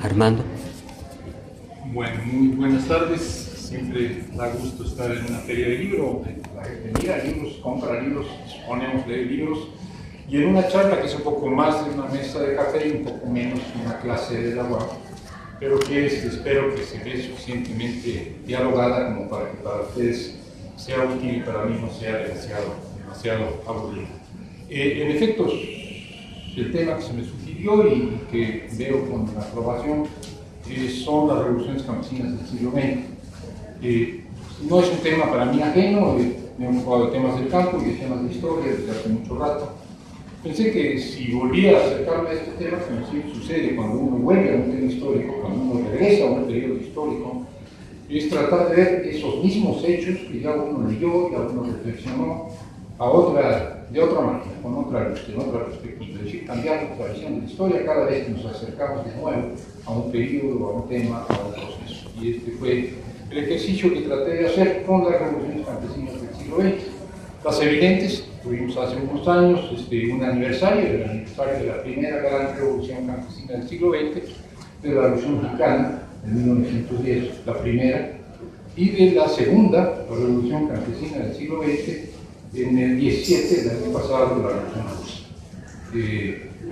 Armando. Bueno, muy buenas tardes. Siempre da gusto estar en una feria de libros. La gente mira libros, compra libros, disponemos de libros. Y en una charla que es un poco más de una mesa de café y un poco menos una clase de la UAM, pero que espero que se ve suficientemente dialogada como para que para ustedes sea útil y para mí no sea demasiado aburrido. En efecto, el tema que se me sugirió y que veo con aprobación son las revoluciones campesinas del siglo XX. No es un tema para mí ajeno, me he ocupado de temas del campo y de temas de historia desde hace mucho rato. Pensé que si volviera a acercarme a este tema, como siempre sucede cuando uno vuelve a un tema histórico, cuando uno regresa a un periodo histórico, es tratar de ver esos mismos hechos que ya uno leyó, ya uno reflexionó de otra manera, con otra luz, en otra perspectiva. Es decir, cambiar nuestra visión de la historia cada vez que nos acercamos de nuevo a un periodo, a un tema, a un proceso. Y este fue el ejercicio que traté de hacer con las revoluciones campesinas del siglo XX. Las evidentes, tuvimos hace unos años un aniversario, el aniversario de la primera gran revolución campesina del siglo XX, de la Revolución Mexicana de 1910, la primera, y de la segunda, la Revolución Campesina del siglo XX, en el 17 del año pasado, de la Revolución Rusa.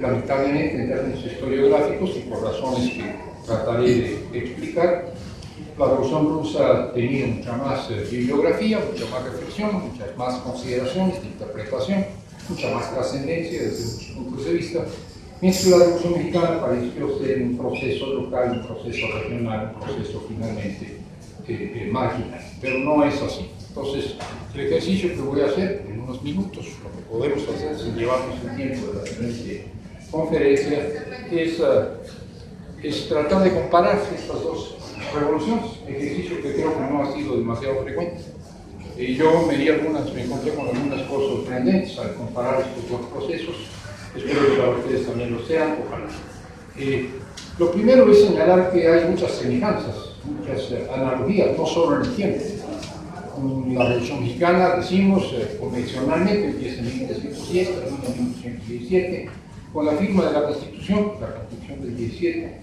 Lamentablemente, en términos historiográficos y por razones que trataré de explicar, la Revolución Rusa ha tenido mucha más bibliografía, mucha más reflexión, muchas más consideraciones de interpretación, mucha más trascendencia desde muchos puntos de vista, mientras que la Revolución Mexicana pareció ser un proceso local, un proceso regional, un proceso finalmente marginal, pero no es así. Entonces, el ejercicio que voy a hacer en unos minutos, lo que podemos hacer sin llevarnos el tiempo de la siguiente conferencia, es tratar de comparar estas dos revoluciones, ejercicio que creo que no ha sido demasiado frecuente. Yo me encontré con algunas cosas sorprendentes al comparar estos dos procesos, espero que para ustedes también lo sean, ojalá. Lo primero es señalar que hay muchas semejanzas, muchas analogías, no solo en el tiempo. La Revolución Mexicana, decimos, convencionalmente empieza en 1910, termina en 1917, con la firma de la Constitución del 17.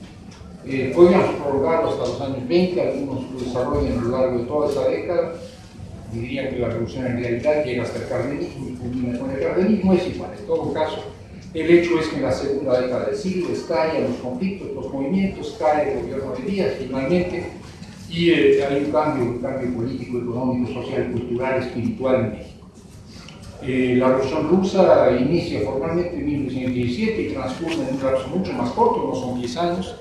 Podríamos prolongarlo hasta los años 20, algunos lo desarrollan a lo largo de toda esa década. Dirían que la revolución en realidad llega hasta el cardenismo y culmina con el cardenismo, es igual. En todo caso, el hecho es que en la segunda década del siglo estallan los conflictos, los movimientos, cae el gobierno de Díaz finalmente, y hay un cambio político, económico, social, cultural, espiritual en México. La Revolución Rusa inicia formalmente en 1917 y transcurre en un lapso mucho más corto, no son 10 años.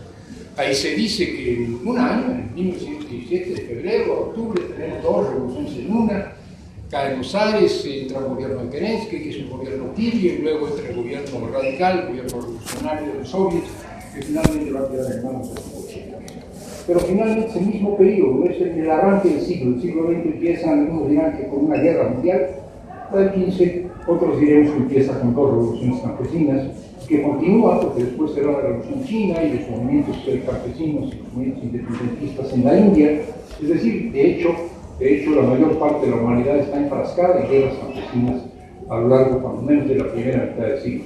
Ahí se dice que en un año, en 1917, de febrero a octubre, tenemos dos revoluciones en una. Caen los Ares, entra el gobierno de Kerensky, que es un gobierno tibio, y luego entra el gobierno radical, el gobierno revolucionario de los soviets, que finalmente va a quedar en manos de los bolcheviques. Pero finalmente ese mismo periodo, es el arranque del siglo XX empieza, algunos dirán que con una guerra mundial, el 15, otros diremos que empieza con dos revoluciones campesinas, que continúa porque después será la Revolución China y los movimientos campesinos y los movimientos independentistas en la India. Es decir, de hecho la mayor parte de la humanidad está enfrascada en guerras campesinas a lo largo, cuando menos, de la primera mitad del siglo.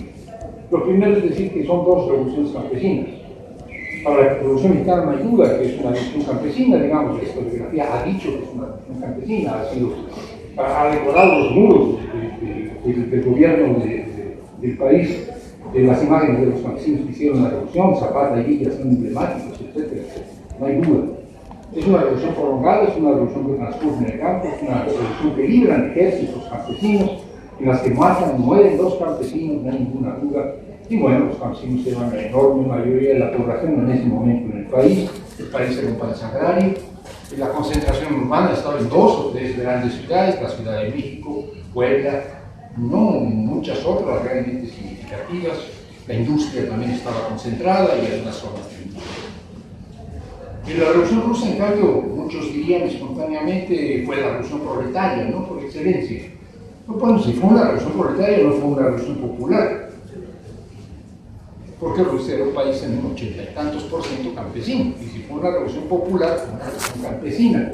Lo primero es decir que son dos revoluciones campesinas. Para la Revolución Mexicana no hay duda que es una revolución campesina, digamos, la historiografía ha dicho que es una revolución campesina, ha decorado los muros del gobierno del país, de las imágenes de los campesinos que hicieron la revolución, Zapata y Villa son emblemáticos, etc. No hay duda. Es una revolución prolongada, es una revolución que transcurre en el campo, es una revolución que libran ejércitos campesinos, en las que matan y mueren dos campesinos, no hay ninguna duda. Y bueno, los campesinos eran la enorme mayoría de la población en ese momento en el país era un país agrario, y la concentración urbana estaba en dos o tres grandes ciudades, la Ciudad de México, Puebla, no en muchas otras realmente significativas. La industria también estaba concentrada y en las zonas de industria. En la Revolución Rusa, en cambio, muchos dirían espontáneamente, fue la revolución proletaria, ¿no? Por excelencia. Bueno, si fue una revolución proletaria, no fue una revolución popular. Porque Rusia era un país en un 80 y tantos % campesino, y si fue una revolución popular, fue una revolución campesina.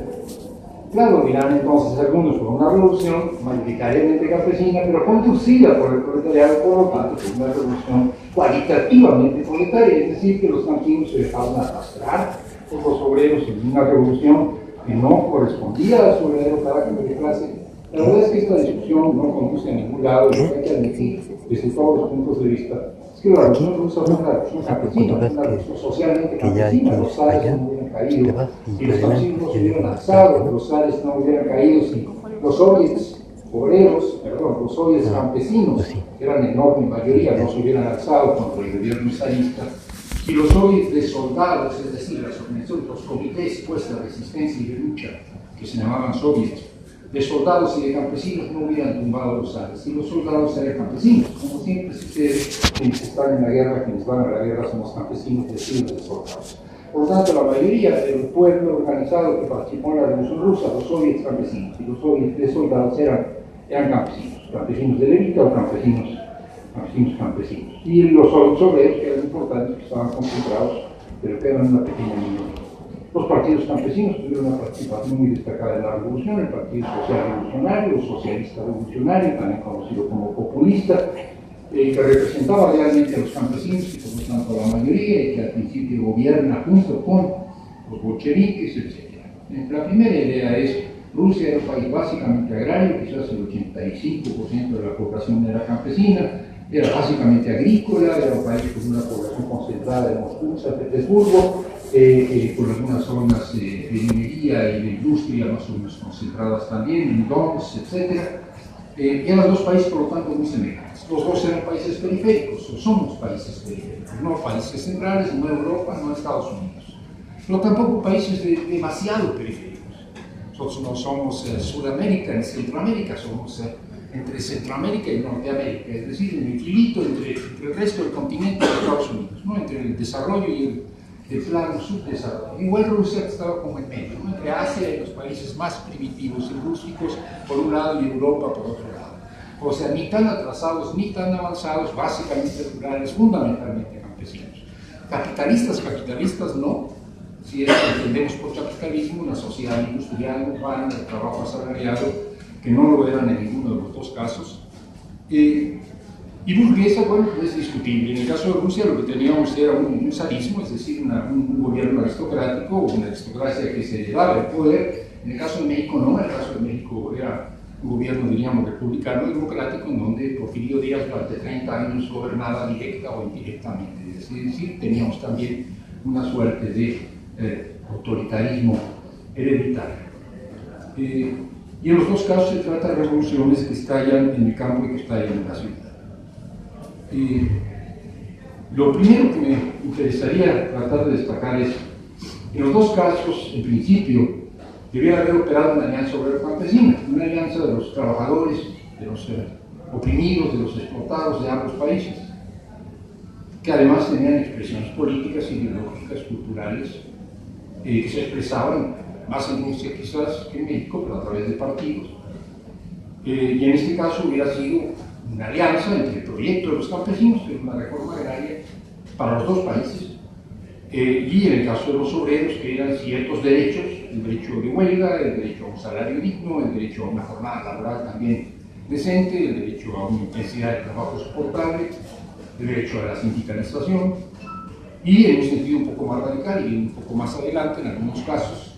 Claro, dirán entonces algunos, fue una revolución mayoritariamente campesina, pero conducida por el proletariado, por lo tanto, fue una revolución cualitativamente proletaria, es decir, que los campesinos se dejaron arrastrar por los obreros en una revolución que no correspondía a su verdadero carácter de clase. La verdad es que esta discusión no conduce a ningún lado, y lo que hay que admitir desde todos los puntos de vista es que la revolución rusa fue una revolución campesina, una revolución socialmente campesina. Los zares no hubieran caído si los campesinos no se hubieran alzado, los zares no hubieran caído si los soviets obreros, los soviets campesinos, que eran en enorme mayoría, no se hubieran alzado contra el gobierno zarista, y los soviets de soldados, es decir, las organizaciones, los comités pues, de resistencia y de lucha, que se llamaban soviets, de soldados y de campesinos no hubieran tumbado los zares, y los soldados eran campesinos, como siempre sucede quienes están en la guerra, quienes van a la guerra son los campesinos vestidos de soldados. Por lo tanto, la mayoría del pueblo organizado que participó en la Revolución Rusa, los soviets campesinos y los soviets de soldados eran campesinos de élite o campesinos. Y los obreros, que eran importantes, que estaban concentrados, pero que eran una pequeña minoría. Los partidos campesinos tuvieron una participación muy destacada en la revolución: el Partido Social Revolucionario, el Socialista Revolucionario, también conocido como populista, que representaba realmente a los campesinos y por lo tanto a la mayoría, y que al principio gobierna junto con los bolcheviques, etc. La primera idea es: Rusia era un país básicamente agrario, quizás el 85% de la población era campesina, era básicamente agrícola, era un país con una población concentrada en Moscú, San Petersburgo, con algunas zonas de minería y de industria más o menos concentradas también, en Donetsk, etc. Eran dos países, por lo tanto, muy semejantes. Los dos eran países periféricos, o somos países periféricos, no países centrales, no Europa, no Estados Unidos, pero tampoco países demasiado periféricos. Nosotros no somos Sudamérica ni Centroamérica, somos entre Centroamérica y Norteamérica, es decir, en el filito entre el resto del continente de Estados Unidos, ¿no? Entre el desarrollo y el plano subdesarrollo. Igual Rusia estaba como en medio, ¿no? Entre Asia y los países más primitivos y rústicos por un lado y Europa por otro lado. O sea, ni tan atrasados ni tan avanzados, básicamente rurales, fundamentalmente campesinos. Capitalistas no. Si es que entendemos por capitalismo una sociedad industrial, urbana, de trabajo asalariado, que no lo eran en ninguno de los dos casos. Y burguesa, bueno, es discutible. En el caso de Rusia lo que teníamos era un zarismo, es decir, un gobierno aristocrático, una aristocracia que se daba el poder. En el caso de México no, en el caso de México era un gobierno, diríamos, republicano democrático, en donde Porfirio Díaz durante 30 años gobernaba directa o indirectamente. Es decir, teníamos también una suerte de autoritarismo hereditario. Y en los dos casos se trata de revoluciones que estallan en el campo y que estallan en la ciudad. Lo primero que me interesaría tratar de destacar es: en los dos casos, en principio, debería haber operado una alianza obrero-campesina, una alianza de los trabajadores, de los oprimidos, de los explotados de ambos países, que además tenían expresiones políticas, ideológicas, culturales, que se expresaban más en Rusia quizás que en México, pero a través de partidos. Y en este caso hubiera sido una alianza entre el proyecto de los campesinos, que es una reforma agraria para los dos países, y en el caso de los obreros, que eran ciertos derechos: el derecho de huelga, el derecho a un salario digno, el derecho a una jornada laboral también decente, el derecho a una intensidad de trabajo soportable, el derecho a la sindicalización, y en un sentido un poco más radical y un poco más adelante, en algunos casos,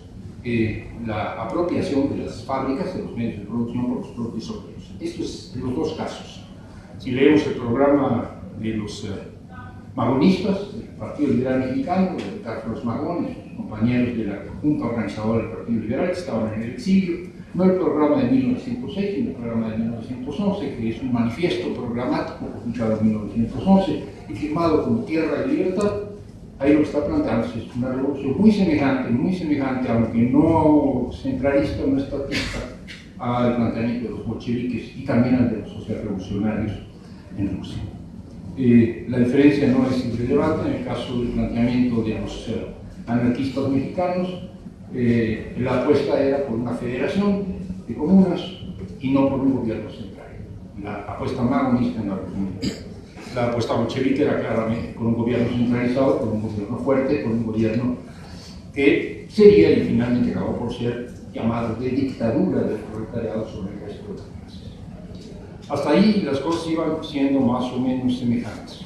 la apropiación de las fábricas, de los medios de producción por los propios obreros. Esto es en los dos casos. Si leemos el programa de los magonistas, del Partido Liberal Mexicano, de Carlos Magón y sus compañeros de la Junta Organizadora del Partido Liberal, que estaban en el exilio, no el programa de 1906, sino el programa de 1911, que es un manifiesto programático publicado en 1911 y firmado como Tierra y Libertad. Ahí lo que está planteando es una revolución muy semejante, aunque no centralista, no estatista, al planteamiento de los bolcheviques y también al de los socialrevolucionarios en Rusia. La diferencia no es irrelevante. En el caso del planteamiento de los anarquistas mexicanos, la apuesta era por una federación de comunas y no por un gobierno central. La apuesta magonista en la República. La apuesta bolchevique era claramente por un gobierno centralizado, por un gobierno fuerte, por un gobierno que sería y finalmente acabó por ser llamado de dictadura del proletariado sobre el resto de las clases. Hasta ahí las cosas iban siendo más o menos semejantes.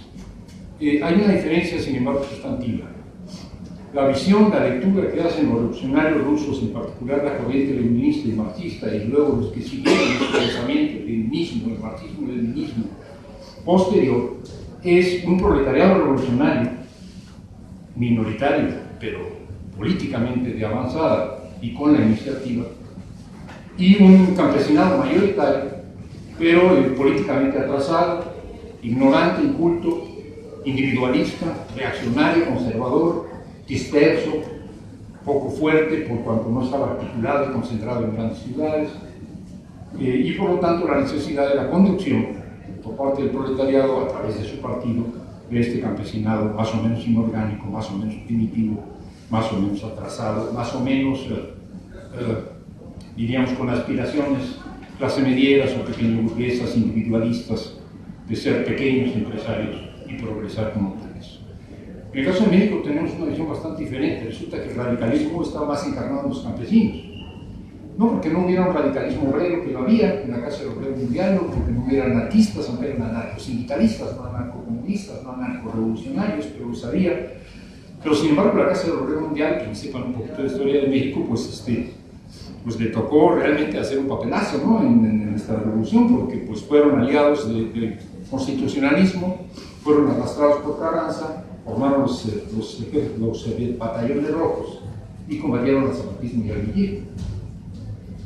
hay una diferencia, sin embargo, sustantiva. La visión, la lectura que hacen los revolucionarios rusos, en particular la corriente leninista y marxista, y luego los que siguieron este pensamiento, el leninismo, el marxismo, el leninismo posterior, es un proletariado revolucionario, minoritario, pero políticamente de avanzada y con la iniciativa, y un campesinado mayoritario, pero políticamente atrasado, ignorante, inculto, individualista, reaccionario, conservador, disperso, poco fuerte por cuanto no estaba articulado y concentrado en grandes ciudades, y por lo tanto la necesidad de la conducción por parte del proletariado a través de su partido de este campesinado más o menos inorgánico, más o menos primitivo, más o menos atrasado, más o menos, diríamos, con aspiraciones clase medieras o pequeñas burguesas individualistas de ser pequeños empresarios y progresar como tales. En el caso de México tenemos una visión bastante diferente. Resulta que el radicalismo está más encarnado en los campesinos. No porque no hubiera un radicalismo obrero, que lo había en la Casa del Obrero Mundial, no porque no hubiera anarquistas, aunque eran anarcosindicalistas, no anarcocomunistas, no anarcorrevolucionarios, pero los había. Pero sin embargo la Casa del Obrero Mundial, quienes sepan un poquito de historia de México, pues le tocó realmente hacer un papelazo, ¿no?, en esta revolución, porque pues fueron aliados del constitucionalismo, fueron arrastrados por Carranza, formaron los batallones rojos y combatieron el zapatismo y el guerrillismo.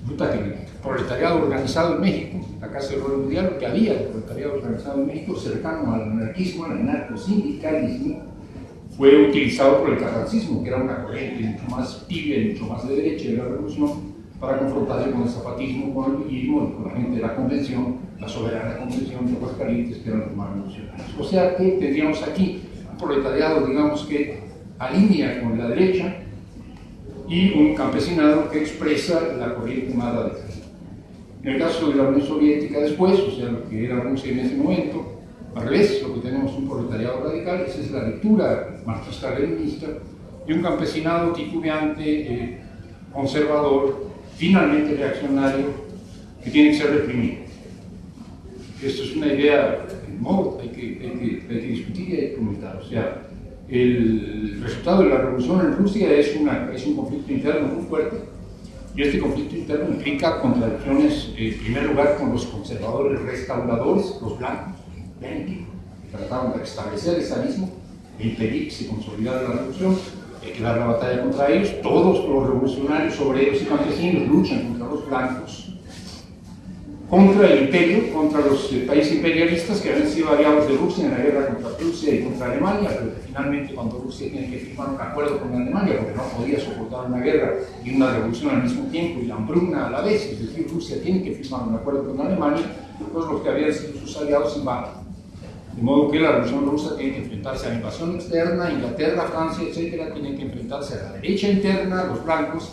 Resulta que el proletariado organizado en México, la Casa del Obrero Mundial, lo que había de proletariado organizado en México cercano al anarquismo, al anarcosindicalismo, fue utilizado por el carrancismo, que era una corriente mucho más tibia y mucho más de derecha de la revolución, para confrontarse con el zapatismo, con el villismo y con la gente de la convención, la soberana convención de Aguascalientes, que eran los más revolucionarios. O sea que tendríamos aquí un proletariado, digamos, que alinea con la derecha y un campesinado que expresa la corriente más radical. En el caso de la Unión Soviética después, o sea, lo que era Rusia en ese momento, al revés, lo que tenemos es un proletariado radical, esa es la lectura marxista-leninista, y un campesinado titubeante, conservador, finalmente reaccionario, que tiene que ser reprimido. Esto es una idea, no, hay que discutir y hay que comentar. O sea, el resultado de la revolución en Rusia es un conflicto interno muy fuerte, y este conflicto interno implica contradicciones, en primer lugar, con los conservadores restauradores, los blancos, que trataron de restablecer el zarismo e impedir que se consolidara la revolución. Hay que dar la batalla contra ellos. Todos los revolucionarios, obreros y campesinos luchan contra los blancos, contra el imperio, contra los países imperialistas que habían sido aliados de Rusia en la guerra contra Prusia y contra Alemania, pero que finalmente cuando Rusia tiene que firmar un acuerdo con Alemania, porque no podía soportar una guerra y una revolución al mismo tiempo y la hambruna a la vez, es decir, Rusia tiene que firmar un acuerdo con Alemania, pues los que habían sido sus aliados invaden. De modo que la revolución rusa tiene que enfrentarse a la invasión externa, Inglaterra, Francia, etc. Tienen que enfrentarse a la derecha interna, los blancos,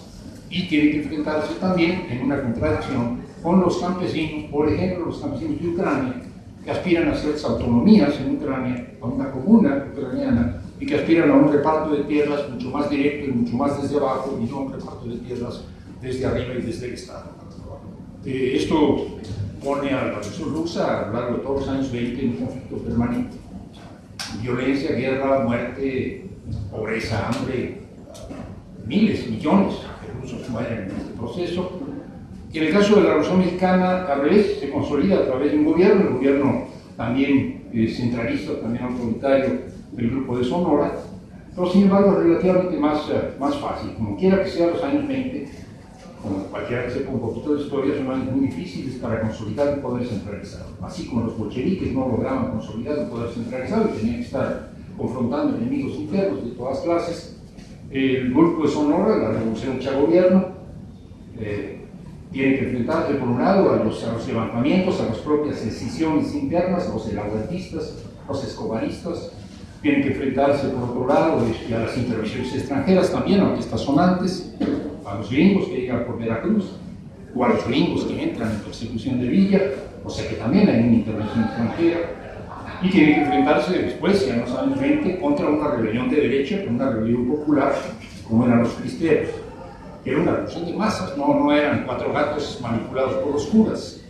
y tienen que enfrentarse también en una contradicción con los campesinos, por ejemplo, los campesinos de Ucrania, que aspiran a ciertas autonomías en Ucrania, a una comuna ucraniana, y que aspiran a un reparto de tierras mucho más directo y mucho más desde abajo, y no un reparto de tierras desde arriba y desde el Estado. Esto pone a la revolución rusa a lo largo de todos los años 20 en un conflicto permanente. Violencia, guerra, muerte, pobreza, hambre, miles, millones de rusos mueren en este proceso. Y en el caso de la Revolución Mexicana, al revés, se consolida a través de un gobierno, el gobierno también centralista, también autoritario del Grupo de Sonora, pero sin embargo relativamente más fácil. Como quiera que sea, los años 20, como cualquiera que sepa un poquito de historia, son años muy difíciles para consolidar el poder centralizado. Así como los bolcheviques no lograban consolidar el poder centralizado y tenían que estar confrontando enemigos internos de todas clases, el Grupo de Sonora, la revolución hecha gobierno, tiene que enfrentarse por un lado a los levantamientos, a las propias decisiones internas, los elahuertistas, los escobaristas, tienen que enfrentarse por otro lado a las intervenciones extranjeras también, aunque estas son antes, a los gringos que llegan por Veracruz, o a los gringos que entran en persecución de Villa, o sea que también hay una intervención extranjera, y tienen que enfrentarse después, ya en los años 20, contra una rebelión de derecha, una rebelión popular, como eran los cristeros, que era una revolución de masas, no eran cuatro gatos manipulados por los curas.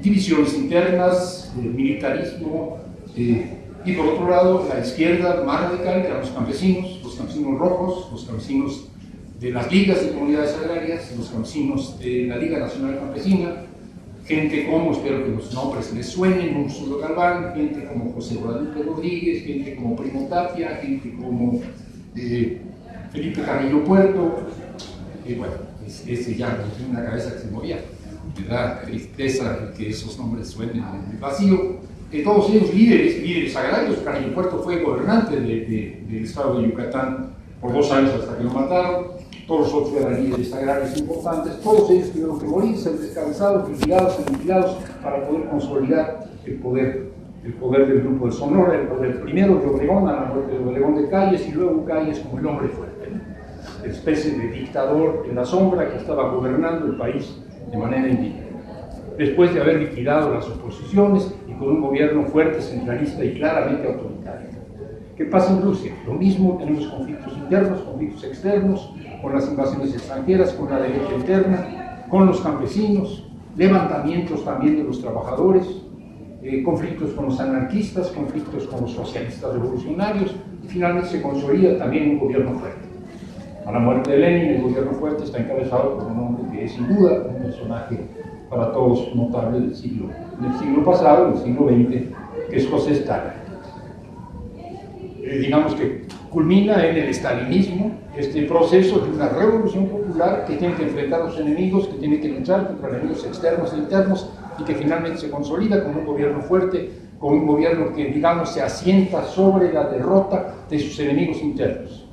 Divisiones internas, militarismo, Y por otro lado, la izquierda más radical, que eran los campesinos rojos, los campesinos de las ligas de comunidades agrarias, los campesinos de la Liga Nacional Campesina, gente como, espero que los nombres les suenen, Úrsulo Galván, gente como José Guadalupe Rodríguez, gente como Primo Tapia, gente como Felipe Carrillo Puerto, y bueno, ese ya no tiene una cabeza que se movía, me da tristeza que esos nombres suenen en el vacío. Todos ellos líderes agrarios. Carrillo Puerto fue gobernante del estado de Yucatán por 2 años hasta que lo mataron. Todos los otros eran líderes agrarios importantes. Todos ellos tuvieron que morir, ser descabezados, liquidados, aniquilados para poder consolidar el poder del Grupo de Sonora, el poder primero de Obregón, a la muerte de Obregón de Calles, y luego Calles como el hombre fuerte, ¿no? Especie de dictador en la sombra que estaba gobernando el país de manera indígena. Después de haber liquidado las oposiciones y con un gobierno fuerte, centralista y claramente autoritario. ¿Qué pasa en Rusia? Lo mismo, tenemos conflictos internos, conflictos externos, con las invasiones extranjeras, con la derecha interna, con los campesinos, levantamientos también de los trabajadores, conflictos con los anarquistas, conflictos con los socialistas revolucionarios, y finalmente se consolida también un gobierno fuerte. A la muerte de Lenin, el gobierno fuerte está encabezado por un hombre que es sin duda un personaje para todos notable del siglo pasado, del siglo XX, que es José Stalin. Digamos que culmina en el stalinismo, este proceso de una revolución popular que tiene que enfrentar a los enemigos, que tiene que luchar contra enemigos externos e internos, y que finalmente se consolida con un gobierno fuerte, con un gobierno que, digamos, se asienta sobre la derrota de sus enemigos internos,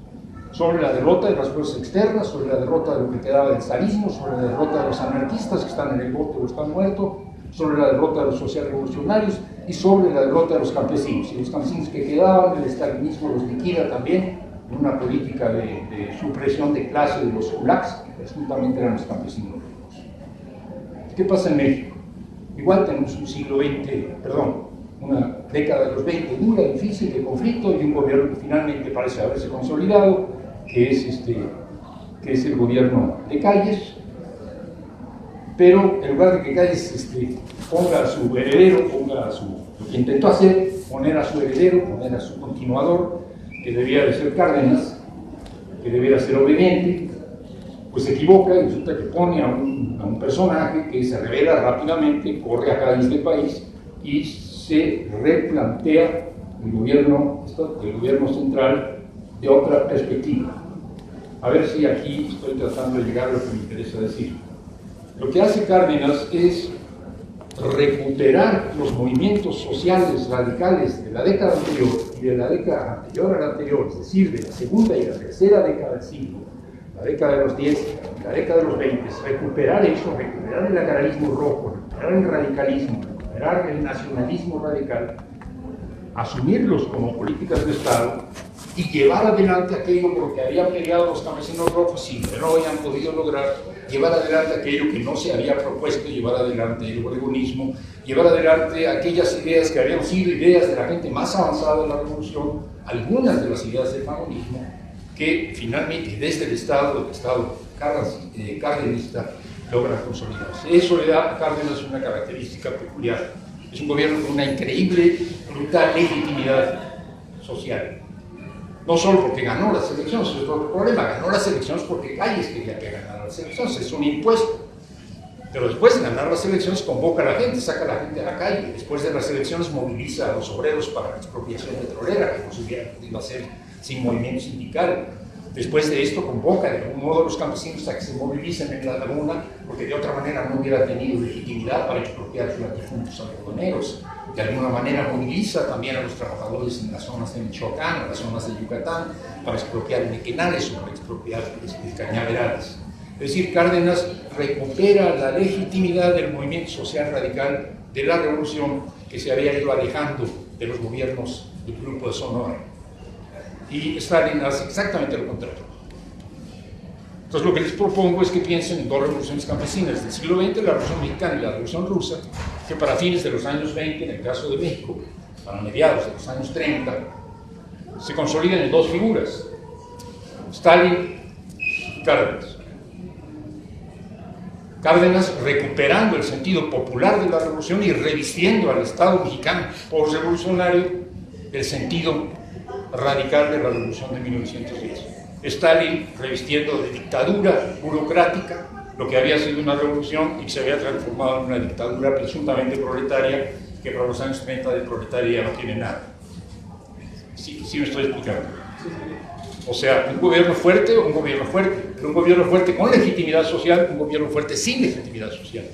sobre la derrota de las fuerzas externas, sobre la derrota de lo que quedaba del zarismo, sobre la derrota de los anarquistas que están en el bote o están muertos, sobre la derrota de los socialrevolucionarios y sobre la derrota de los campesinos. Y los campesinos que quedaban, el estalinismo los liquida también en una política de supresión de clase de los kulaks, que presuntamente eran los campesinos ricos. ¿Qué pasa en México? Igual tenemos un siglo XX, una década de los 20 dura, difícil, de conflicto, y un gobierno que finalmente parece haberse consolidado, que es el gobierno de Calles, pero en lugar de que Calles ponga a su heredero, lo que intentó hacer, poner a su heredero, poner a su continuador, que debía de ser Cárdenas, que debía ser obediente, pues se equivoca y resulta que pone a un personaje que se revela rápidamente, corre a Cádiz del país y se replantea el gobierno central de otra perspectiva. A ver si aquí estoy tratando de llegar a lo que me interesa decir. Lo que hace Cárdenas es recuperar los movimientos sociales radicales de la década anterior y de la década anterior a la anterior, es decir, de la segunda y la tercera década del siglo, la década de los 10, la década de los 20, recuperar eso, recuperar el agrarianismo rojo, recuperar el radicalismo, recuperar el nacionalismo radical, asumirlos como políticas de Estado y llevar adelante aquello por lo que habían peleado los campesinos rojos y no habían podido lograr, llevar adelante aquello que no se había propuesto, llevar adelante el oregonismo, llevar adelante aquellas ideas que habían sido ideas de la gente más avanzada de la revolución, algunas de las ideas del magonismo, que finalmente desde el Estado cardenista logran consolidarse. Eso le da a Cárdenas una característica peculiar. Es un gobierno con una increíble, brutal legitimidad social. No solo porque ganó las elecciones, es otro problema, ganó las elecciones porque Calles quería que ganara las elecciones, es un impuesto. Pero después de ganar las elecciones convoca a la gente, saca a la gente a la calle. Después de las elecciones moviliza a los obreros para la expropiación petrolera, que no se hubiera podido hacer sin movimiento sindical. Después de esto convoca de algún modo a los campesinos a que se movilicen en la laguna, porque de otra manera no hubiera tenido legitimidad para expropiar sus latifundios algodoneros. De alguna manera moviliza también a los trabajadores en las zonas de Michoacán, en las zonas de Yucatán, para expropiar mequenales o para expropiar cañaverales. Es decir, Cárdenas recupera la legitimidad del movimiento social radical de la revolución que se había ido alejando de los gobiernos del Grupo de Sonora. Y Stalin hace exactamente lo contrario. Entonces lo que les propongo es que piensen en dos revoluciones campesinas del siglo XX, la Revolución Mexicana y la Revolución Rusa, que para fines de los años 20, en el caso de México, para mediados de los años 30, se consolidan en dos figuras, Stalin y Cárdenas. Cárdenas recuperando el sentido popular de la revolución y revistiendo al Estado mexicano postrevolucionario el sentido radical de la revolución de 1910. Stalin revistiendo de dictadura burocrática lo que había sido una revolución y se había transformado en una dictadura presuntamente proletaria, que para los años 30 de proletaria no tiene nada. Sí me estoy explicando. O sea, un gobierno fuerte o un gobierno fuerte, pero un gobierno fuerte con legitimidad social, un gobierno fuerte sin legitimidad social.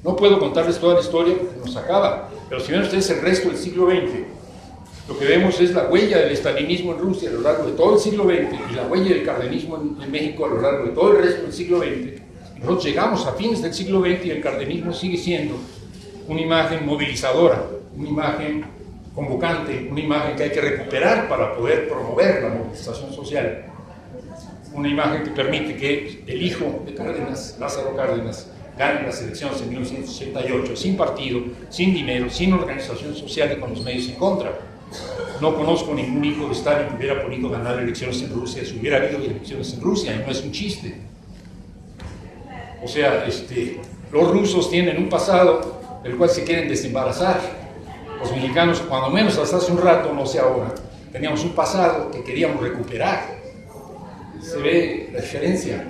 No puedo contarles toda la historia porque nos acaba, pero si ven ustedes el resto del siglo XX, lo que vemos es la huella del estalinismo en Rusia a lo largo de todo el siglo XX y la huella del cardenismo en México a lo largo de todo el resto del siglo XX. Y nosotros llegamos a fines del siglo XX y el cardenismo sigue siendo una imagen movilizadora, una imagen convocante, una imagen que hay que recuperar para poder promover la movilización social, una imagen que permite que el hijo de Cárdenas, Lázaro Cárdenas, gane las elecciones en 1988 sin partido, sin dinero, sin organización social y con los medios en contra. No conozco ningún hijo de Stalin que hubiera podido ganar elecciones en Rusia si hubiera habido elecciones en Rusia, y no es un chiste. O sea, los rusos tienen un pasado del cual se quieren desembarazar. Los mexicanos, cuando menos hasta hace un rato, no sé ahora, teníamos un pasado que queríamos recuperar. Se ve la diferencia.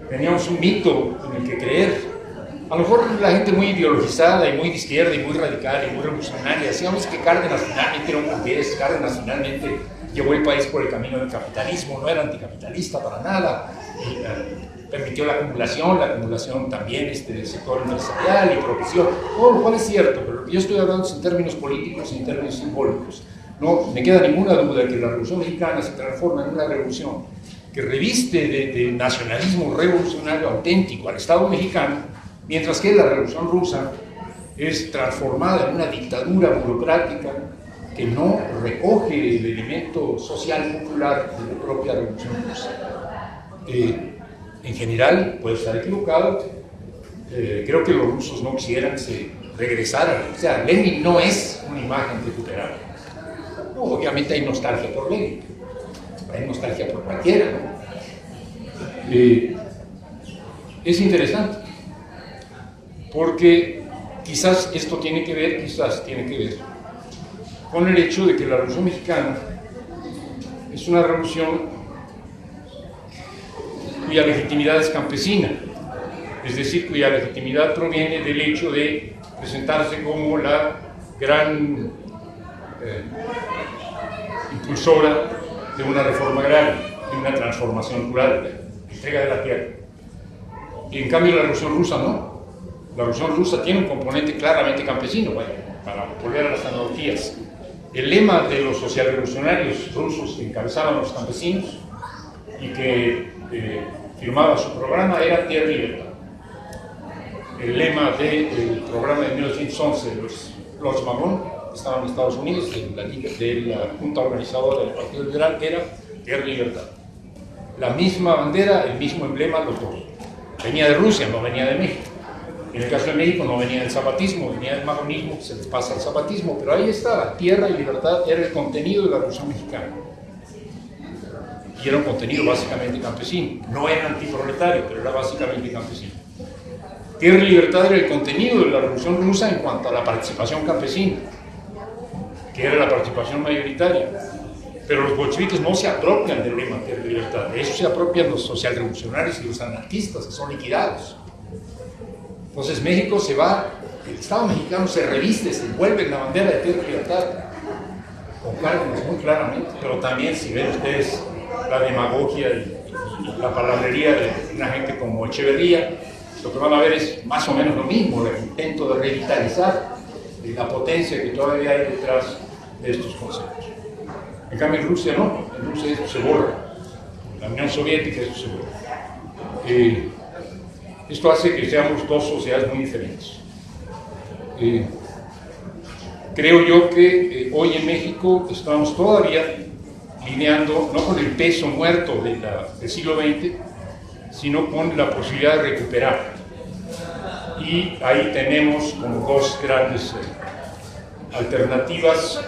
Teníamos un mito en el que creer. A lo mejor la gente muy ideologizada y muy de izquierda y muy radical y muy revolucionaria decíamos que Cárdenas finalmente era un burgués, Cárdenas finalmente llevó el país por el camino del capitalismo, no era anticapitalista para nada, permitió la acumulación también del sector empresarial y propició, todo lo cual es cierto, pero lo que yo estoy hablando es en términos políticos y en términos simbólicos. No me queda ninguna duda de que la Revolución Mexicana se transforma en una revolución que reviste de nacionalismo revolucionario auténtico al Estado mexicano, mientras que la Revolución Rusa es transformada en una dictadura burocrática que no recoge el elemento social popular de la propia Revolución Rusa. En general, puede estar equivocado, creo que los rusos no quisieran que se regresara. O sea, Lenin no es una imagen recuperada. No, obviamente hay nostalgia por Lenin, hay nostalgia por cualquiera, ¿no? Es interesante, porque quizás esto tiene que ver con el hecho de que la Revolución Mexicana es una revolución cuya legitimidad es campesina, es decir, cuya legitimidad proviene del hecho de presentarse como la gran impulsora de una reforma agraria, de una transformación rural, de entrega de la tierra. Y en cambio la Revolución Rusa no. La Revolución Rusa tiene un componente claramente campesino, para volver a las analogías. El lema de los socialrevolucionarios rusos que encabezaban a los campesinos y que firmaba su programa era Tierra y Libertad. El lema del programa de 1911 de los Mamón, que estaban en Estados Unidos, de la Junta Organizadora del Partido Liberal, era Tierra y Libertad. La misma bandera, el mismo emblema, los dos. Venía de Rusia, no venía de México. En el caso de México no venía del zapatismo, venía del magonismo, se les pasa al zapatismo, pero ahí estaba, Tierra y Libertad era el contenido de la Revolución Mexicana. Y era un contenido básicamente campesino. No era antiproletario, pero era básicamente campesino. Tierra y Libertad era el contenido de la Revolución Rusa en cuanto a la participación campesina, que era la participación mayoritaria. Pero los bolcheviques no se apropian del lema Tierra y Libertad, de eso se apropian los socialrevolucionarios y los anarquistas, que son liquidados. Entonces México se va, el Estado mexicano se reviste, se envuelve en la bandera de Tierra y Libertad, con Cárdenas muy claramente, pero también si ven ustedes la demagogia y la palabrería de una gente como Echeverría, lo que van a ver es más o menos lo mismo, el intento de revitalizar la potencia que todavía hay detrás de estos conceptos. En cambio en Rusia no, en Rusia esto se borra, en la Unión Soviética esto se borra. Esto hace que seamos dos sociedades muy diferentes. Creo yo que hoy en México estamos todavía lidiando no con el peso muerto del siglo XX, sino con la posibilidad de recuperar. Y ahí tenemos como dos grandes alternativas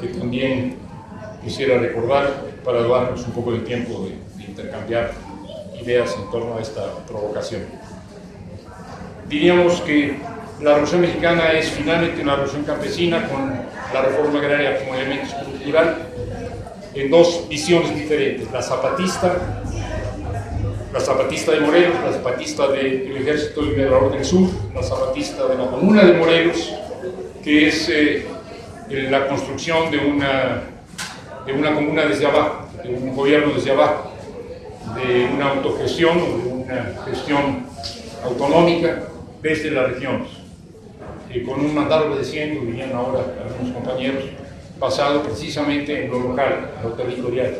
que también quisiera recordar para darnos un poco de tiempo de intercambiar ideas en torno a esta provocación. diríamos que la Revolución Mexicana es finalmente una revolución campesina con la reforma agraria como elemento estructural en dos visiones diferentes, la zapatista de Morelos, la zapatista del Ejército Liberador del Sur, la zapatista de la Comuna de Morelos, que es la construcción de una comuna desde abajo, de un gobierno desde abajo, de una autogestión o de una gestión autonómica desde las regiones, con un mandato obedeciendo, dirían ahora algunos compañeros, basado precisamente en lo local, en lo territorial.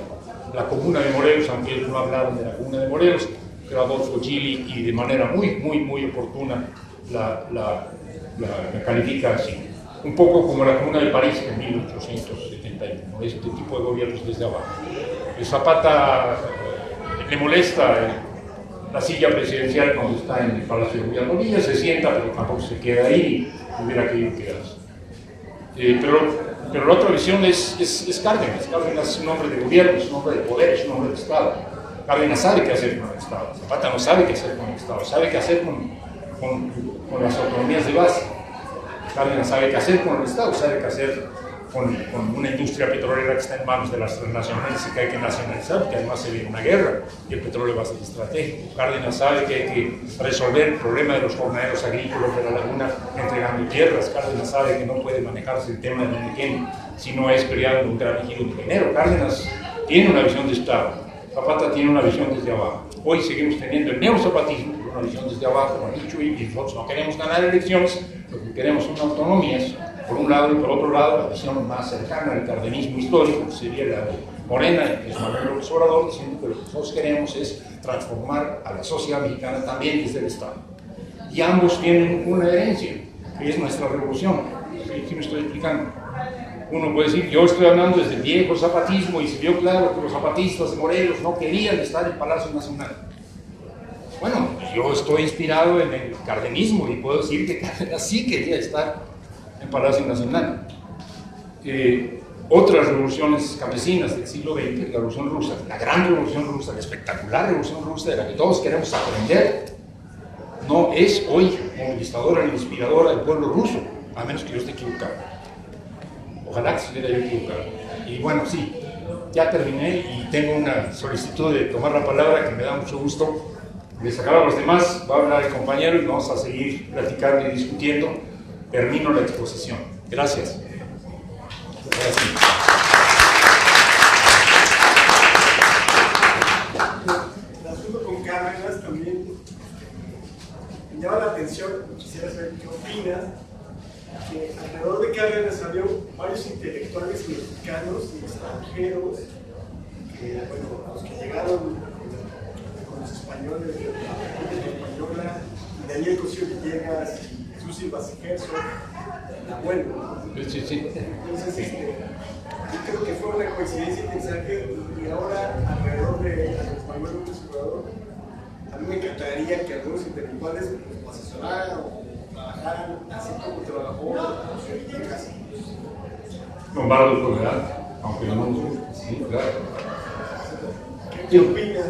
La Comuna de Morelos, aunque ellos no hablaron de la Comuna de Morelos, pero Adolfo Gili, y de manera muy oportuna, la califica así. Un poco como la Comuna de París en 1871, este tipo de gobiernos desde abajo. El Zapata le molesta la silla presidencial cuando está en el Palacio de Villarnovilla, se sienta, pero tampoco se queda ahí, hubiera querido quedarse. Pero la otra visión es Cárdenas. Cárdenas es un hombre de gobierno, es un hombre de poder, es un hombre de Estado. Cárdenas sabe qué hacer con el Estado. Zapata no sabe qué hacer con el Estado, sabe qué hacer con las autonomías de base. Cárdenas sabe qué hacer con el Estado, sabe qué hacer con una industria petrolera que está en manos de las transnacionales y que hay que nacionalizar, porque además se viene una guerra y el petróleo va a ser estratégico. Cárdenas sabe que hay que resolver el problema de los jornaleros agrícolas de la laguna entregando tierras. Cárdenas sabe que no puede manejarse el tema del Nequén si no es creando un gran ejido de dinero. Cárdenas tiene una visión de Estado, Zapata tiene una visión desde abajo. Hoy seguimos teniendo el neozapatismo, una visión desde abajo, como han dicho, y nosotros no queremos ganar elecciones, lo que queremos son autonomías, por un lado, y por otro lado, la visión más cercana al cardenismo histórico, que sería la de Morena, que es Manuel López Obrador, diciendo que lo que nosotros queremos es transformar a la sociedad mexicana también desde el Estado. Y ambos tienen una herencia, que es nuestra revolución. ¿Sí me estoy explicando? Uno puede decir, yo estoy hablando desde el viejo zapatismo y se vio claro que los zapatistas de Morelos no querían estar en el Palacio Nacional. Bueno, yo estoy inspirado en el cardenismo y puedo decir que Cárdenas sí quería estar en Palacio Nacional. Otras revoluciones campesinas del siglo XX, la Revolución Rusa, la gran Revolución Rusa, la espectacular Revolución Rusa de la que todos queremos aprender, no es hoy movilizadora ni inspiradora del pueblo ruso, a menos que yo esté equivocado. Ojalá que estuviera yo equivocado. Y bueno, sí, ya terminé y tengo una solicitud de tomar la palabra que me da mucho gusto. De sacar a los demás, va a hablar el compañero y vamos a seguir platicando y discutiendo. Termino la exposición. Gracias. Gracias. El asunto con Cárdenas también me llama la atención. Quisiera saber qué opinas. Que alrededor de Cárdenas había varios intelectuales mexicanos y extranjeros, que, bueno, los que llegaron con los españoles de la República Española, Daniel Cosío Villegas y Susi Basejerzo, el abuelo, ¿no? Sí. Entonces, yo creo que fue una coincidencia pensar que ahora alrededor de Manuel López Obrador, a mí me encantaría que algunos intelectuales nos asesoraran o trabajaran así como trabajó José Villegas. Con Bardo Soledad, aunque no nos guste, sí, claro. ¿Qué opinas?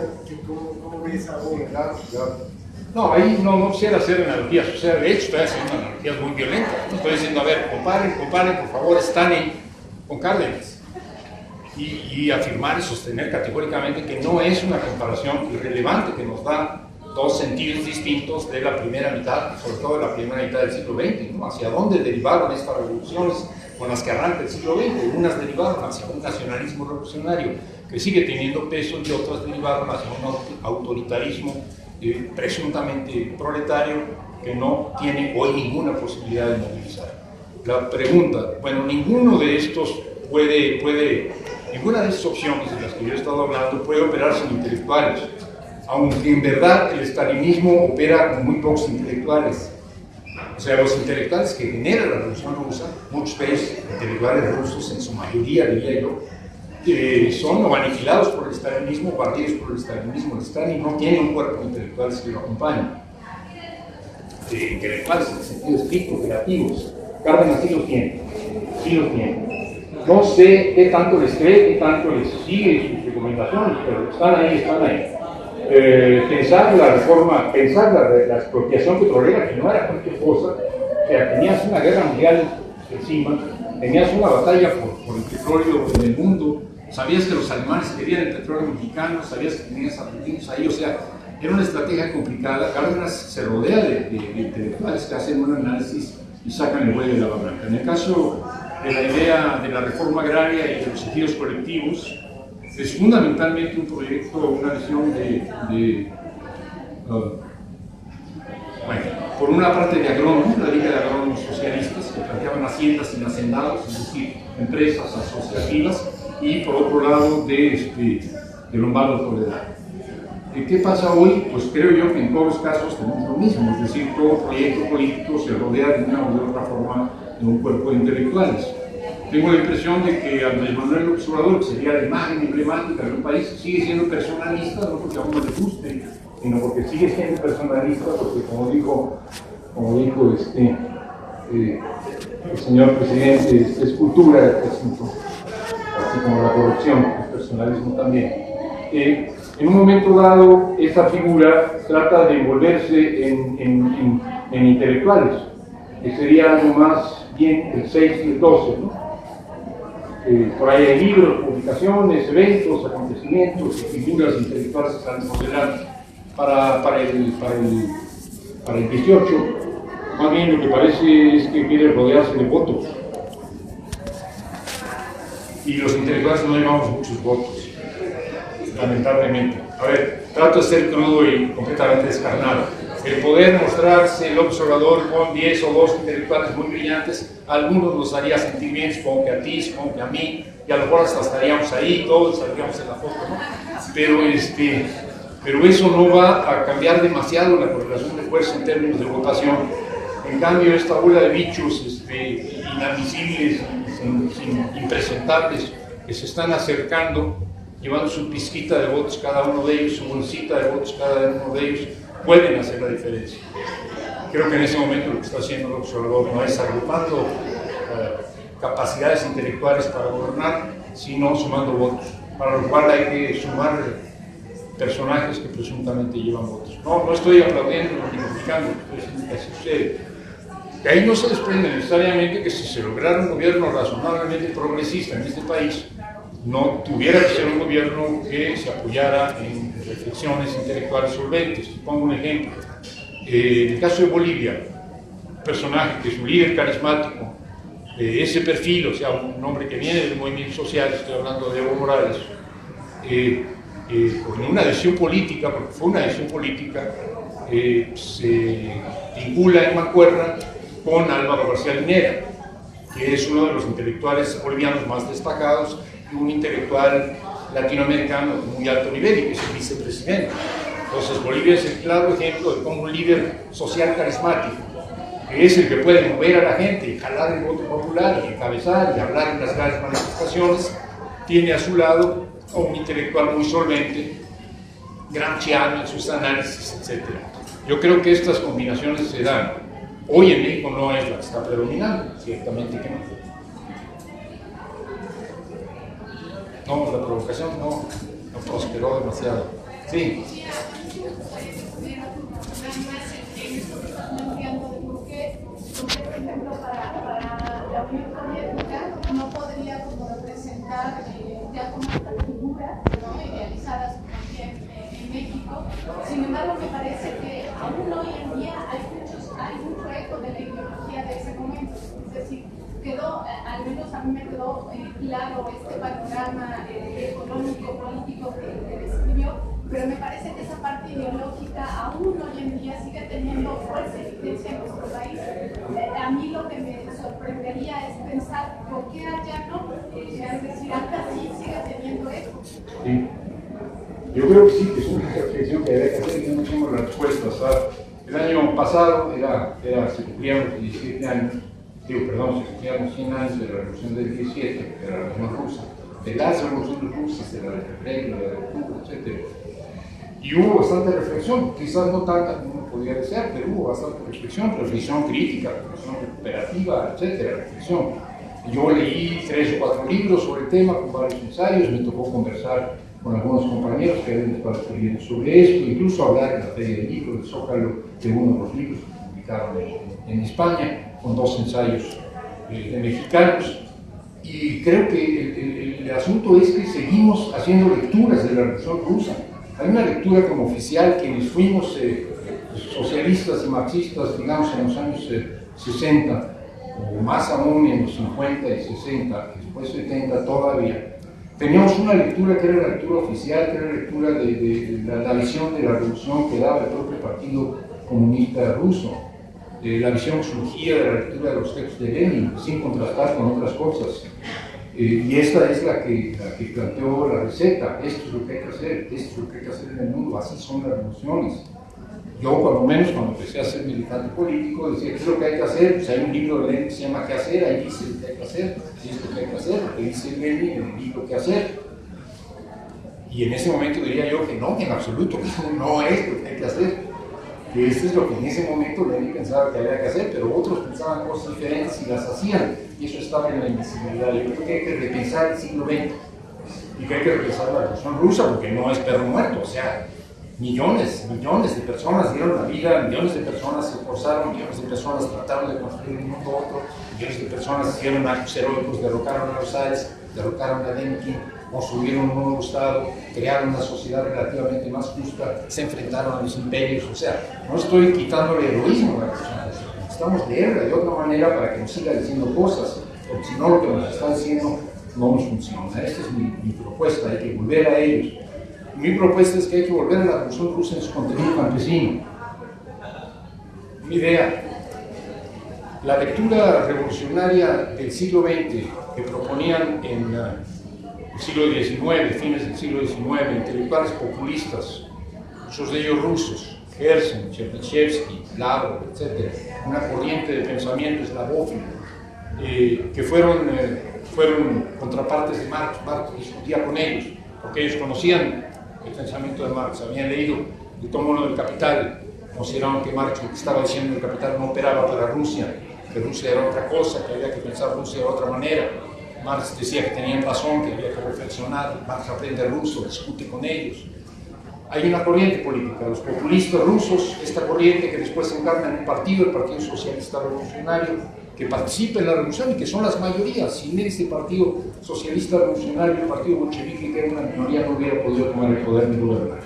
¿Cómo ves ahora? Claro. No, ahí no quisiera hacer analogías, o sea, de hecho estoy haciendo analogías muy violentas. No estoy diciendo, a ver, comparen, por favor, Stanley con Cárdenas. Y afirmar y sostener categóricamente que no es una comparación irrelevante, que nos da dos sentidos distintos de la primera mitad, sobre todo de la primera mitad del siglo XX, ¿no? Hacia dónde derivaron estas revoluciones con las que arranca el siglo XX. Unas derivaron hacia un nacionalismo revolucionario que sigue teniendo peso y otras derivaron hacia un autoritarismo presuntamente proletario que no tiene hoy ninguna posibilidad de movilizar. La pregunta, bueno, ninguno de estos ninguna de estas opciones de las que yo he estado hablando puede operar sin intelectuales, aunque en verdad el estalinismo opera con muy pocos intelectuales. O sea, los intelectuales que generan la Revolución Rusa, muchos de ellos intelectuales rusos, en su mayoría, diría yo, son o aniquilados por el estalinismo, partidos por el estalinismo. El Stalin no tiene un cuerpo de intelectuales que lo acompañen. Intelectuales en el sentido estricto, creativos. Cárdenas sí los tiene. No sé qué tanto les cree, qué tanto les sigue sus recomendaciones, pero están ahí. pensar la reforma, pensar la expropiación petrolera, que no era cualquier cosa. O sea, tenías una guerra mundial encima, tenías una batalla por el petróleo en el mundo, sabías que los alemanes querían el petróleo mexicano, sabías que tenías argentinos ahí, o sea, era una estrategia complicada. Cárdenas se rodea de intelectuales que hacen un análisis y sacan el buey de la barranca. En el caso de la idea de la reforma agraria y de los ejidos colectivos, es fundamentalmente un proyecto, una visión bueno, por una parte de agrónomos, la Liga de Agrónomos Socialistas, que planteaban haciendas sin hacendados, es decir, empresas asociativas, y por otro lado de Lombardo Toledano. ¿Qué pasa hoy? Pues creo yo que en todos los casos tenemos lo mismo, es decir, todo proyecto político se rodea de una o de otra forma de un cuerpo de intelectuales. Tengo la impresión de que Andrés Manuel López Obrador, que sería la imagen emblemática de un país, sigue siendo personalista, no porque a uno le guste, sino porque sigue siendo personalista, porque como dijo el señor presidente, es cultura del asunto, así como la corrupción, el personalismo también. En un momento dado, esta figura trata de envolverse en intelectuales, que sería algo más bien el 6 y el 12, ¿no? Por ahí hay libros, publicaciones, eventos, acontecimientos y figuras intelectuales que están modeladas para el 18. Más bien lo que parece es que quiere rodearse de votos. Y los intelectuales no llevamos muchos votos, lamentablemente. A ver, trato de ser crudo y completamente descarnado. El poder mostrarse López Obrador con 10 o 2 intelectuales muy brillantes, a algunos nos haría sentir bien, supongo que a ti, supongo que a mí, y a lo mejor hasta estaríamos ahí, todos saldríamos en la foto, ¿no? Pero eso no va a cambiar demasiado la correlación de fuerza en términos de votación. En cambio, esta bola de bichos inadmisibles, impresentables, que se están acercando, llevando su pizquita de votos cada uno de ellos, su bolsita de votos cada uno de ellos, pueden hacer la diferencia. Creo que en ese momento lo que está haciendo López Obrador no es agrupando capacidades intelectuales para gobernar, sino sumando votos, para lo cual hay que sumar personajes que presuntamente llevan votos. No estoy aplaudiendo ni criticando, estoy diciendo que así sucede. Que ahí no se desprende necesariamente que si se lograra un gobierno razonablemente progresista en este país, no tuviera que ser un gobierno que se apoyara en reflexiones intelectuales solventes. Pongo un ejemplo. En el caso de Bolivia, un personaje que es un líder carismático, de ese perfil, o sea, un hombre que viene del movimiento social, estoy hablando de Evo Morales, con una decisión política, porque fue una decisión política, se vincula en mancuerna con Álvaro García Linera, que es uno de los intelectuales bolivianos más destacados, y un intelectual latinoamericano de muy alto nivel, y que es el vicepresidente. Entonces Bolivia es el claro ejemplo de cómo un líder social carismático, que es el que puede mover a la gente y jalar el voto popular y encabezar y hablar en las grandes manifestaciones, tiene a su lado a un intelectual muy solvente, gramsciano en sus análisis, etc. Yo creo que estas combinaciones se dan. Hoy en México no es la que está predominando, ciertamente que no. No, la provocación no prosperó demasiado. Sí. Por ejemplo, para la Unión Soviética no podría como representar ya como esta figura, ¿no?, idealizadas también en México. Sin embargo, me parece que aún hoy en día hay mucho eco de la ideología de ese momento. Es decir, quedó, al menos a mí me quedó claro este panorama económico, político que describió, pero me parece que esa parte ideológica aún hoy en día sigue teniendo fuerza y evidencia en nuestro país. A mí lo que me sorprendería es pensar por qué allá no, es decir, acá sí sigue teniendo eco. Sí. Yo creo que sí, que es una reflexión que debe hacer y no tengo la respuesta. O sea, el año pasado se cumplían los 17 años, se cumplían los 100 años de la revolución del 17, de la revolución rusa, de las revoluciones rusas, de la de febrero, de la de octubre, etc. Y hubo bastante reflexión, quizás no tanta como uno podría desear, pero hubo bastante reflexión crítica, reflexión recuperativa, etcétera, reflexión. Yo leí 3 o 4 libros sobre el tema con varios ensayos, me tocó conversar con algunos compañeros que habían estado escribiendo sobre esto, incluso hablar en la Feria del Libro, del Zócalo, de uno de los libros que publicaron en España, con 2 ensayos de mexicanos. Y creo que el asunto es que seguimos haciendo lecturas de la Revolución Rusa. Hay una lectura como oficial, quienes fuimos socialistas y marxistas, digamos, en los años 60, o más aún en los 50 y 60, después 70 todavía. Teníamos una lectura que era la lectura oficial, que era la lectura de la visión de la revolución que daba el propio Partido Comunista Ruso. La visión surgía de la lectura de los textos de Lenin, sin contrastar con otras cosas. Y esta es la que planteó la receta. Esto es lo que hay que hacer, esto es lo que hay que hacer en el mundo, así son las revoluciones. Yo, cuando menos, cuando empecé a ser militante político, decía, ¿qué es lo que hay que hacer? Pues hay un libro de Lenin que se llama ¿Qué hacer? Ahí dice lo que hay que hacer, y es lo que hay que hacer, lo que dice Lenin en el libro ¿Qué hacer? Y en ese momento diría yo que no, que en absoluto, que no es lo que hay que hacer. Que esto es lo que en ese momento Lenin pensaba que había que hacer, pero otros pensaban cosas diferentes y las hacían, y eso estaba en la invisibilidad. Yo creo que hay que repensar el siglo XX, y que hay que repensar la Revolución Rusa, porque no es perro muerto, o sea, millones de personas dieron la vida, millones de personas se esforzaron, millones de personas trataron de construir un mundo otro, millones de personas hicieron actos heroicos, derrocaron a los zares, derrocaron a Lenin, construyeron un nuevo Estado, crearon una sociedad relativamente más justa, se enfrentaron a los imperios. O sea, no estoy quitando el heroísmo a la persona, necesitamos leerla de otra manera para que nos siga diciendo cosas, porque si no lo que nos está diciendo no nos funciona. Esta es mi propuesta, hay que volver a ellos. Mi propuesta es que hay que volver a la Revolución Rusa en su contenido campesino. Mi idea, la lectura revolucionaria del siglo XX que proponían en el siglo XIX, fines del siglo XIX, intelectuales populistas, muchos de ellos rusos, Herzen, Chernyshevsky, Lavrov, etc., una corriente de pensamiento eslavófilo, que fueron contrapartes de Marx. Marx discutía con ellos, porque ellos conocían el pensamiento de Marx, habían leído el tomo 1 del Capital, consideraban que Marx lo que estaba diciendo el Capital no operaba para Rusia, que Rusia era otra cosa, que había que pensar Rusia de otra manera. Marx decía que tenían razón, que había que reflexionar. Marx aprende ruso, discute con ellos. Hay una corriente política, los populistas rusos, esta corriente que después se encarna en un partido, el Partido Socialista Revolucionario, que participa en la revolución y que son las mayorías. Sin este Partido Socialista Revolucionario, el Partido Bolchevique, que era una minoría, no hubiera podido tomar el poder ni gobernar.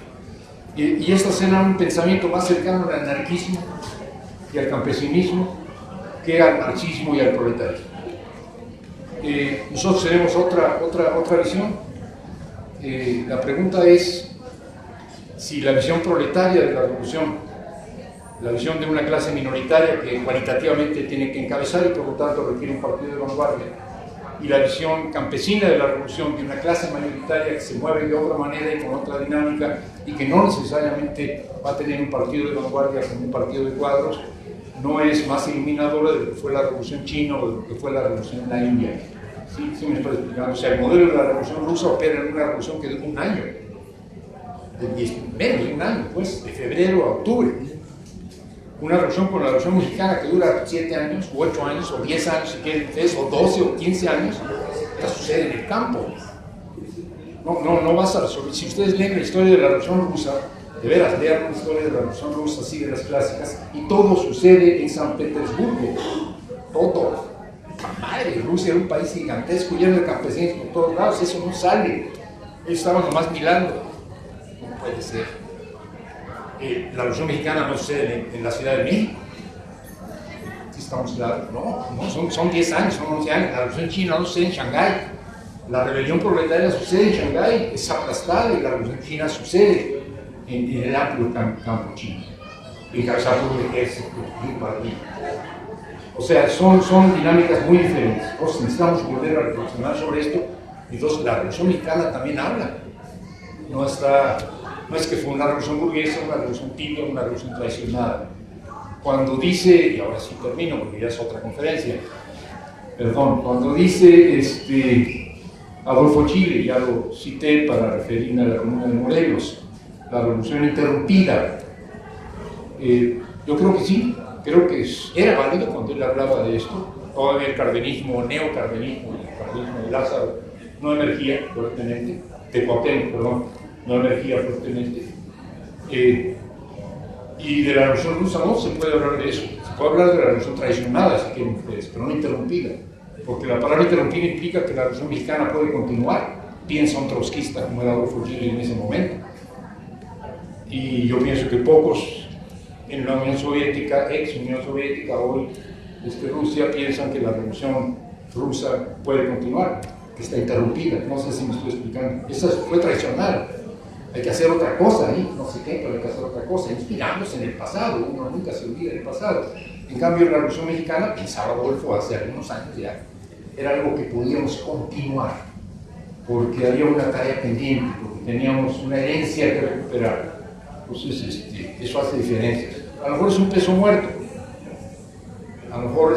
Y estas eran un pensamiento más cercano al anarquismo y al campesinismo que al marxismo y al proletarismo. Nosotros tenemos otra visión. La pregunta es si la visión proletaria de la revolución, la visión de una clase minoritaria que cualitativamente tiene que encabezar y por lo tanto requiere un partido de vanguardia, y la visión campesina de la revolución de una clase mayoritaria que se mueve de otra manera y con otra dinámica y que no necesariamente va a tener un partido de vanguardia como un partido de cuadros, no es más iluminadora de lo que fue la revolución china o de lo que fue la revolución en la India. Sí me estoy explicando. O sea, el modelo de la revolución rusa opera en una revolución que duró un año, menos de un año, pues, de febrero a octubre. Una revolución con la revolución mexicana que dura 7 años, o 8 años, o 10 años, si quieren ustedes, o 12 o 15 años, ya sucede en el campo. No vas a resolver. Si ustedes leen la historia de la revolución rusa, de veras, lean una historia de la revolución rusa así de las clásicas, y todo sucede en San Petersburgo. Todo. Madre, Rusia era un país gigantesco, lleno de campesinos por todos lados, eso no sale. Ellos estaban nomás mirando. No puede ser. La Revolución Mexicana no sucede en la Ciudad de México. ¿Sí estamos claros? No, son 10 años, son 11 años. La Revolución China no sucede en Shanghái. La rebelión proletaria sucede en Shanghái, es aplastada, y la Revolución China sucede en el amplio campo chino, encabezado por un ejército muy partido. O sea, son dinámicas muy diferentes. Entonces necesitamos volver a reflexionar sobre esto. Entonces la Revolución Mexicana también habla. No es que fue una revolución burguesa, una revolución tibia, una revolución traicionada. Cuando dice, y ahora sí termino porque ya es otra conferencia, cuando dice Adolfo Chile, ya lo cité para referirme a la Comuna de Morelos, la revolución interrumpida, yo creo que sí. Creo que era válido cuando él hablaba de esto. Todavía el cardenismo, neocardenismo, el cardenismo de Lázaro no emergía fuertemente. Cuauhtémoc, perdón, no emergía fuertemente. Y de la Revolución Rusa no se puede hablar de eso. Se puede hablar de la Revolución traicionada, si quieren ustedes, pero no interrumpida. Porque la palabra interrumpida implica que la Revolución Mexicana puede continuar. Piensa un trotskista como era Adolfo Hitler en ese momento. Y yo pienso que pocos en la Unión Soviética, ex Unión Soviética, hoy Rusia, piensan que la Revolución Rusa puede continuar, que está interrumpida. No sé si me estoy explicando. Esa fue traicionada. Hay que hacer otra cosa ahí, no sé qué, pero hay que hacer otra cosa, inspirándose en el pasado. Uno nunca se olvida del pasado. En cambio, la Revolución Mexicana, pensaba Adolfo hace algunos años ya, era algo que podíamos continuar, porque había una tarea pendiente, porque teníamos una herencia que recuperar. Entonces, eso hace diferencias. A lo mejor es un peso muerto, a lo mejor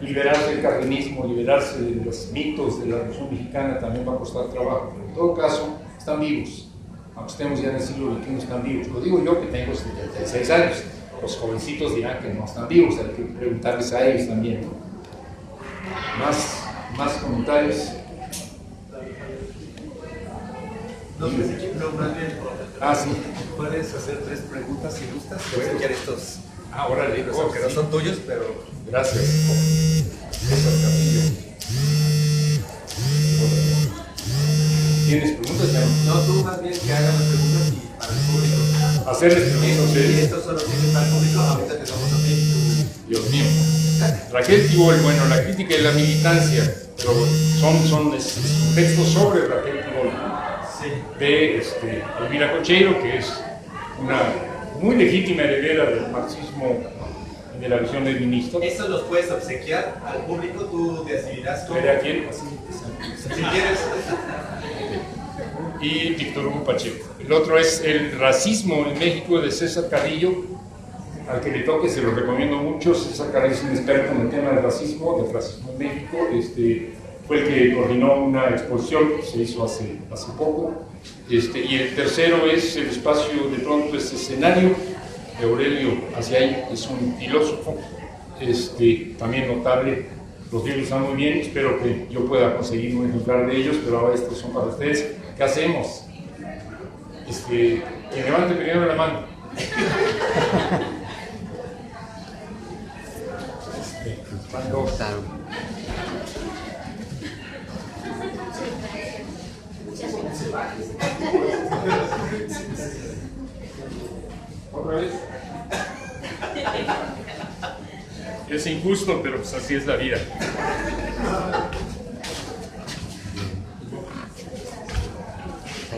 liberarse del cardenismo, liberarse de los mitos de la Revolución Mexicana también va a costar trabajo, pero en todo caso están vivos, aunque estemos ya en el siglo XXI, están vivos. Lo digo yo que tengo 76 años, los jovencitos dirán que no están vivos, hay que preguntarles a ellos también. Más comentarios. No sé si más bien. Sí. Puedes hacer 3 preguntas si gustas. Voy a sacar estos. Órale, aunque no son tuyos, pero. Gracias. César Carrillo. ¿Tienes preguntas, ya? No, tú más bien que hagas las preguntas y para el público. Hacerles preguntas. Y esto solo tiene para el público, ahorita te damos a ti. Dios mío. Raquel Tibol, bueno, la crítica y la militancia, pero son textos sobre Raquel Tibol, Sí. de Elvira Cocheiro, que es una muy legítima heredera del marxismo y de la visión leninista. Estos los puedes obsequiar al público, tú decidirás cómo. ¿A quién? Si quieres. Y Víctor Hugo Pacheco. El otro es El racismo en México, de César Carrillo. Al que le toque se lo recomiendo mucho. César Carrillo es un experto en el tema del racismo en México. Fue el que coordinó una exposición que se hizo hace poco. Y el tercero es El espacio de pronto es escenario, de Aurelio Aciay, es un filósofo también notable. Los libros están muy bien, espero que yo pueda conseguir un ejemplar de ellos, pero ahora estos son para ustedes. ¿Qué hacemos? Que levante primero la mano. ¿Otra vez? Es injusto, pero pues así es la vida.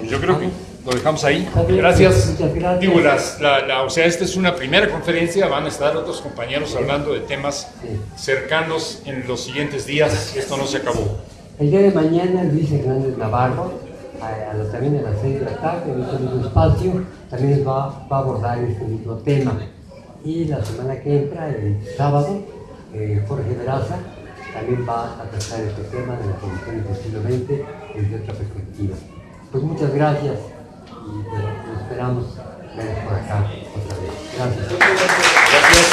Yo creo que lo dejamos ahí. Gracias. Muchas gracias. Digo, o sea, esta es una primera conferencia, van a estar otros compañeros hablando de temas cercanos en los siguientes días. Esto no se acabó. El día de mañana Luis Hernández Navarro, también a las 6 de la tarde, en este mismo espacio, también va a abordar este mismo tema. Y la semana que entra, el sábado, Jorge Veraza también va a tratar este tema de las revoluciones del siglo XX desde otra perspectiva. Pues muchas gracias y nos esperamos ver por acá otra vez. Gracias. Gracias.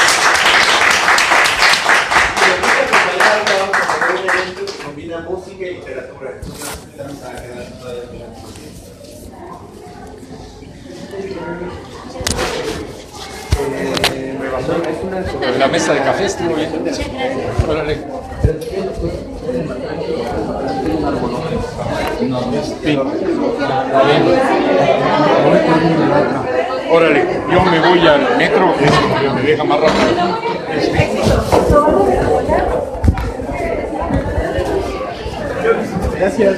Combina música y literatura. Entonces, vamos a quedar todavía. La mesa de café estuvo bien. Órale. Órale, yo me voy al metro, que me deja más rápido. Gracias.